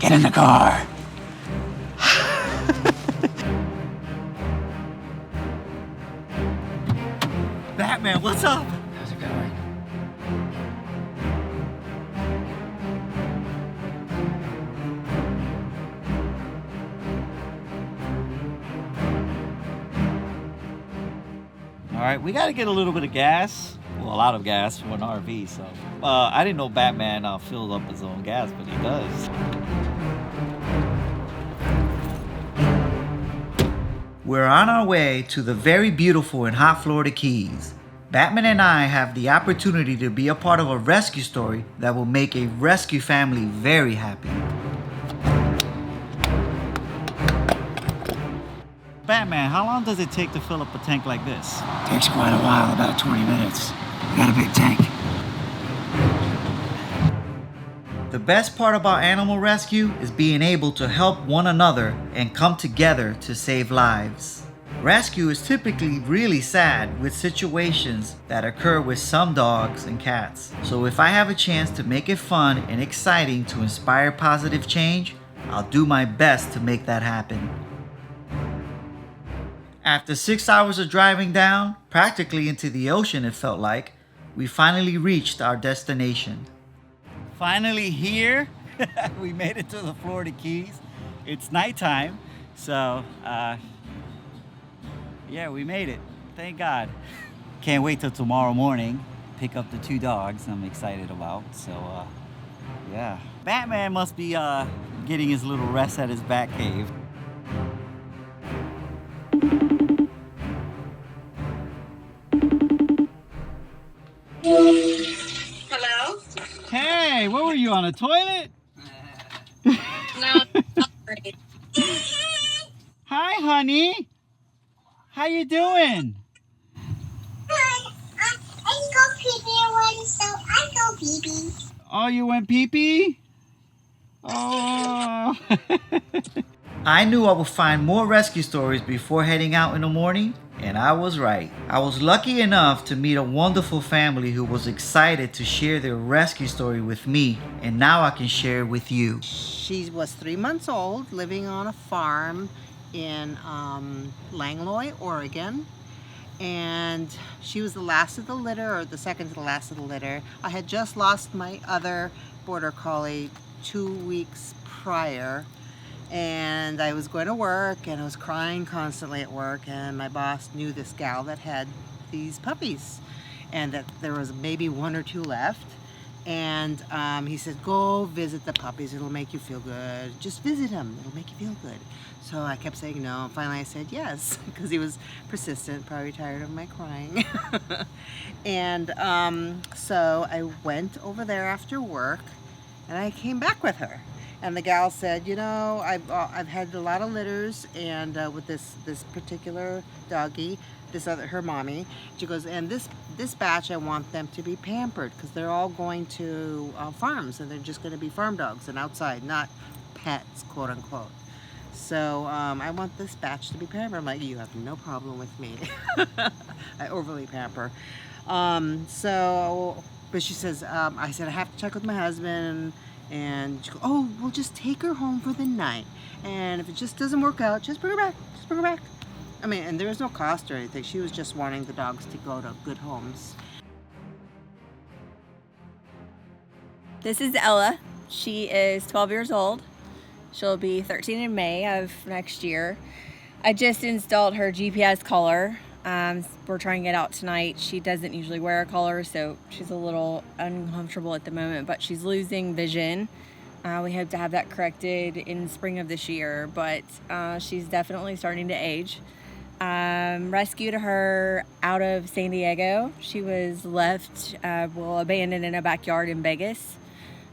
Get in the car. Batman, what's up? How's it going? All right, we got to get a little bit of gas. Well, a lot of gas for an RV, so. I didn't know Batman filled up his own gas, but he does. We're on our way to the very beautiful and hot Florida Keys. Batman and I have the opportunity to be a part of a rescue story that will make a rescue family very happy. Batman, how long does it take to fill up a tank like this? Takes quite a while, about 20 minutes. We got a big tank. The best part about animal rescue is being able to help one another and come together to save lives. Rescue is typically really sad with situations that occur with some dogs and cats. So if I have a chance to make it fun and exciting to inspire positive change, I'll do my best to make that happen. After 6 hours of driving down, practically into the ocean it felt like, we finally reached our destination. Finally here, we made it to the Florida Keys. It's nighttime, so yeah, we made it. Thank God. Can't wait till tomorrow morning. Pick up the 2 dogs I'm excited about. So yeah. Batman must be getting his little rest at his bat cave. Hello? Hey, what were you, on a toilet? No, sorry. Hi, honey. How you doing? Hi, I go pee-pee once, so I go pee-pee. Oh, you went pee-pee? Oh. I knew I would find more rescue stories before heading out in the morning, and I was right. I was lucky enough to meet a wonderful family who was excited to share their rescue story with me, and now I can share it with you. She was 3 months old, living on a farm in Langlois, Oregon. And she was the last of the litter, or the second to the last of the litter. I had just lost my other border collie 2 weeks prior. And I was going to work, and I was crying constantly at work, and my boss knew this gal that had these puppies, and that there was maybe 1 or 2 left. And he said, go visit the puppies, it'll make you feel good. Just visit them, it'll make you feel good. So I kept saying no, and finally I said yes, because he was persistent, probably tired of my crying. And so I went over there after work, and I came back with her. And the gal said, you know, I've had a lot of litters, and with this particular doggie, her mommy, she goes, and this batch I want them to be pampered, because they're all going to farms, and they're just going to be farm dogs and outside, not pets, quote unquote. So I want this batch to be pampered. I'm like, you have no problem with me. I overly pamper. But she says, I said I have to check with my husband. And she goes, oh, we'll just take her home for the night. And if it just doesn't work out, just bring her back. Just bring her back. I mean, and there was no cost or anything. She was just wanting the dogs to go to good homes. This is Ella. She is 12 years old. She'll be 13 in May of next year. I just installed her GPS collar. We're trying it out tonight. She doesn't usually wear a collar, so she's a little uncomfortable at the moment, but she's losing vision. We hope to have that corrected in spring of this year, but she's definitely starting to age. Rescued her out of San Diego. She was left, abandoned in a backyard in Vegas.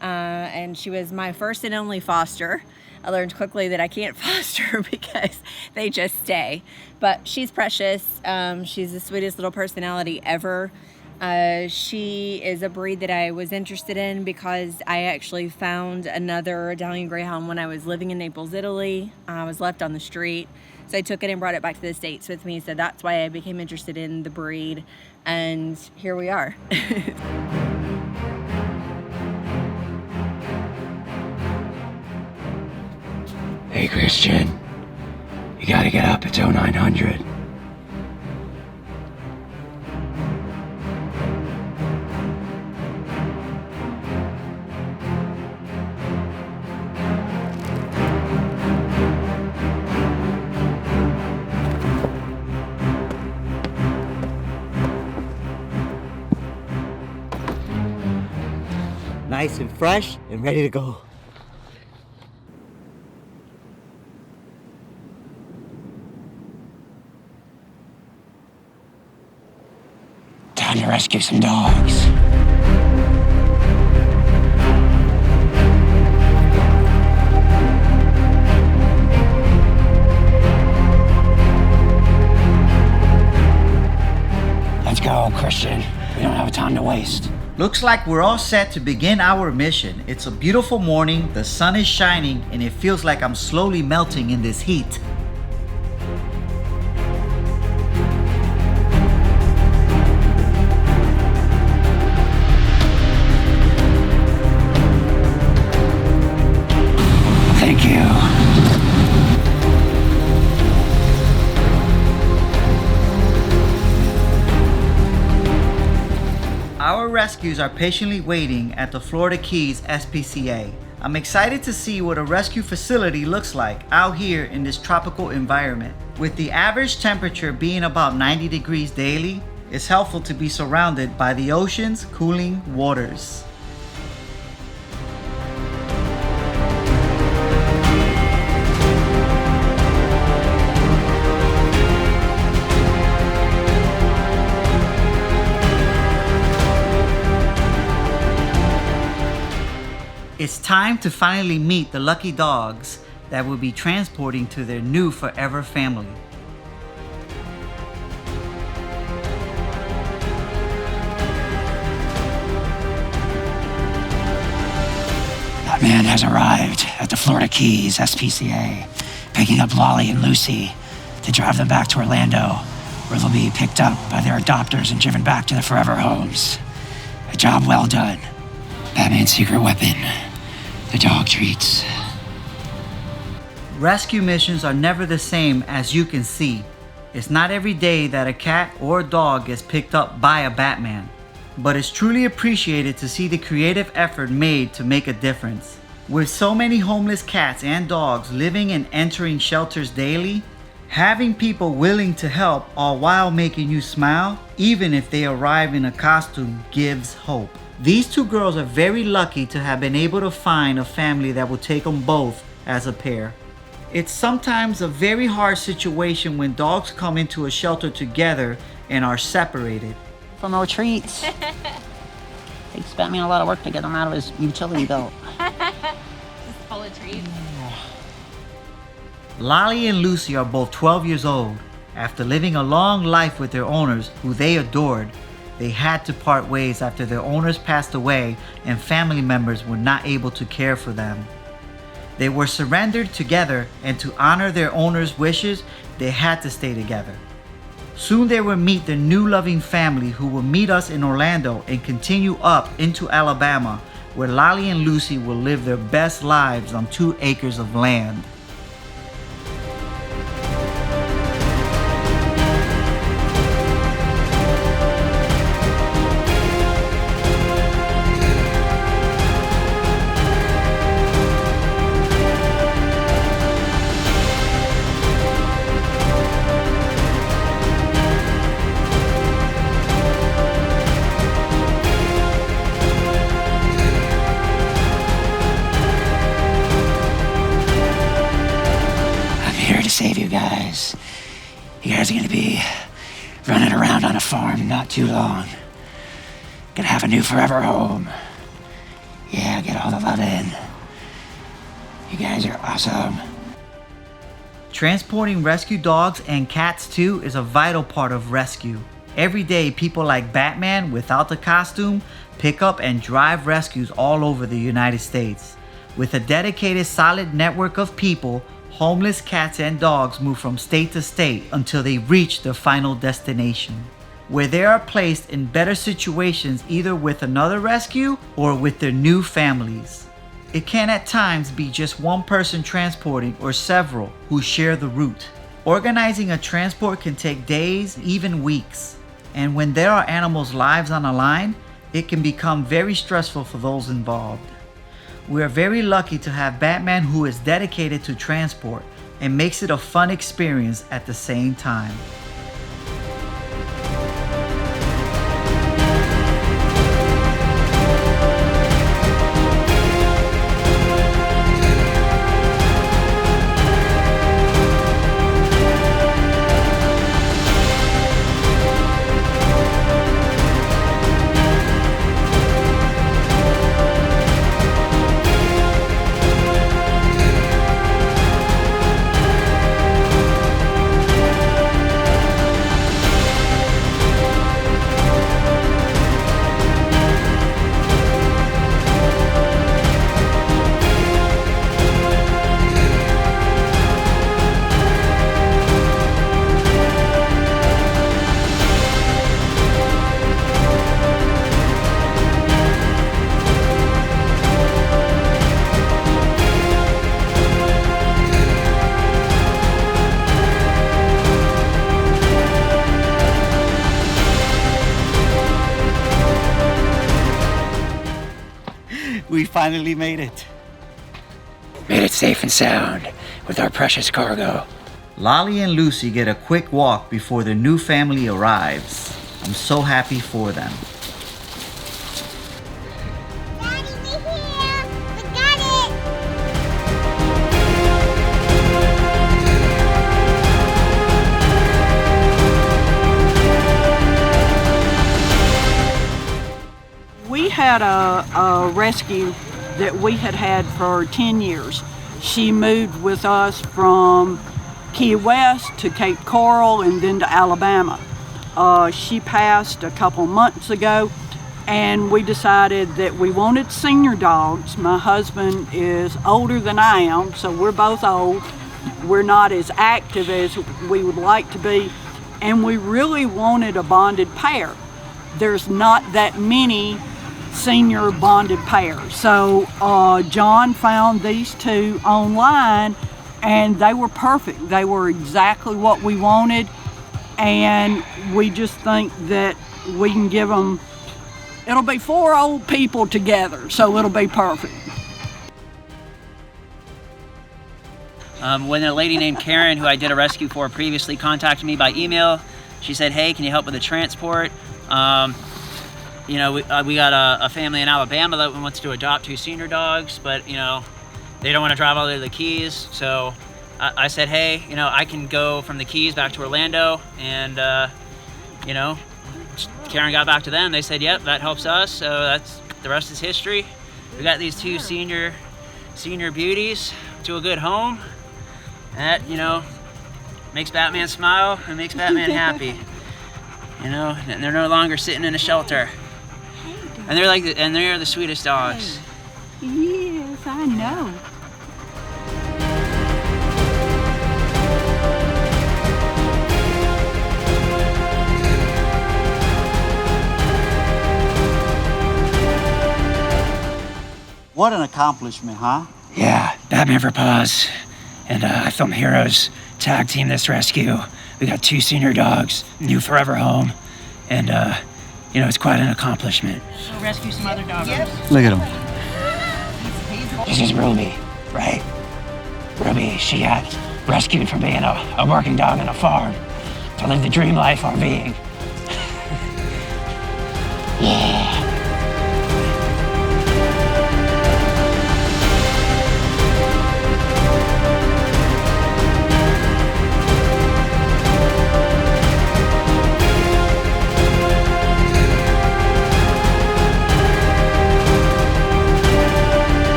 And she was my first and only foster. I learned quickly that I can't foster because they just stay. But she's precious. She's the sweetest little personality ever. She is a breed that I was interested in because I actually found another Italian Greyhound when I was living in Naples, Italy. I was left on the street. So I took it and brought it back to the States with me. So that's why I became interested in the breed. And here we are. Hey, Christian. You gotta get up. It's 0900. Nice and fresh and ready to go. Time to rescue some dogs. Let's go, Christian. We don't have time to waste. Looks like we're all set to begin our mission. It's a beautiful morning, the sun is shining, and it feels like I'm slowly melting in this heat. Thank you. Our rescues are patiently waiting at the Florida Keys SPCA. I'm excited to see what a rescue facility looks like out here in this tropical environment. With the average temperature being about 90 degrees daily, it's helpful to be surrounded by the ocean's cooling waters. It's time to finally meet the lucky dogs that will be transporting to their new forever family. That man has arrived at the Florida Keys SPCA, picking up Lolly and Lucy to drive them back to Orlando, where they'll be picked up by their adopters and driven back to their forever homes. A job well done. Batman's secret weapon, the dog treats. Rescue missions are never the same, as you can see. It's not every day that a cat or a dog gets picked up by a Batman, but it's truly appreciated to see the creative effort made to make a difference. With so many homeless cats and dogs living and entering shelters daily, having people willing to help all while making you smile, even if they arrive in a costume, gives hope. These two girls are very lucky to have been able to find a family that will take them both as a pair. It's sometimes a very hard situation when dogs come into a shelter together and are separated. For more treats. Takes Batman a lot of work to get them out of his utility belt. It's full of treats. Lolly and Lucy are both 12 years old. After living a long life with their owners, who they adored, they had to part ways after their owners passed away and family members were not able to care for them. They were surrendered together, and to honor their owners' wishes, they had to stay together. Soon they will meet their new loving family, who will meet us in Orlando and continue up into Alabama, where Lolly and Lucy will live their best lives on 2 acres of land. Save you guys. You guys are gonna be running around on a farm not too long. Gonna have a new forever home. Yeah, get all the love in. You guys are awesome. Transporting rescue dogs and cats too is a vital part of rescue. Every day, people like Batman without the costume pick up and drive rescues all over the United States. With a dedicated, solid network of people, homeless cats and dogs move from state to state until they reach their final destination, where they are placed in better situations either with another rescue or with their new families. It can at times be just one person transporting or several who share the route. Organizing a transport can take days, even weeks. And when there are animals' lives on the line, it can become very stressful for those involved. We are very lucky to have Batman who is dedicated to transport and makes it a fun experience at the same time. We finally made it. Made it safe and sound with our precious cargo. Lolly and Lucy get a quick walk before their new family arrives. I'm so happy for them. Daddy, we're here. We got it. We had a rescue that we had for 10 years. She moved with us from Key West to Cape Coral and then to Alabama. She passed a couple months ago, and we decided that we wanted senior dogs. My husband is older than I am, so we're both old. We're not as active as we would like to be, and we really wanted a bonded pair. There's not that many senior bonded pairs. So John found these two online, and they were perfect. They were exactly what we wanted, and we just think that we can give them, it'll be 4 old people together, so it'll be perfect. When a lady named Karen, who I did a rescue for previously, contacted me by email, she said, hey, can you help with the transport? You know, we got a family in Alabama that wants to adopt 2 senior dogs, but, you know, they don't want to drive all the way to the Keys. So I said, hey, you know, I can go from the Keys back to Orlando. And, you know, Karen got back to them. They said, yep, that helps us. So the rest is history. We got these 2 senior beauties to a good home. That, you know, makes Batman smile and makes Batman happy. You know, and they're no longer sitting in a shelter. And they're the sweetest dogs. Yes, I know. What an accomplishment, huh? Yeah, Batman4Paws and Film Heroes tag team this rescue. We got 2 senior dogs, new forever home, and you know, it's quite an accomplishment. We'll rescue some other dogs. Look at him. This is Ruby, right? Ruby, she got rescued from being a working dog on a farm to live the dream life RVing. Yeah.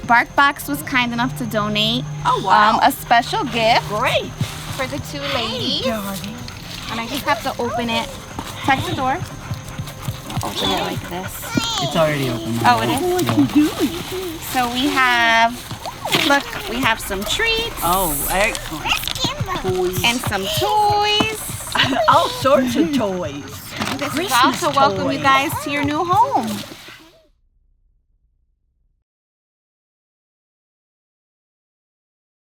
BarkBox was kind enough to donate a special gift for the 2 ladies. And I just have to open it. Check the door. I'll open it like this. It's already open. Oh, it is? So we have, look, we have some treats. Oh, excellent. Let's give toys. And some toys. All sorts of toys. This is all to welcome you guys to your new home.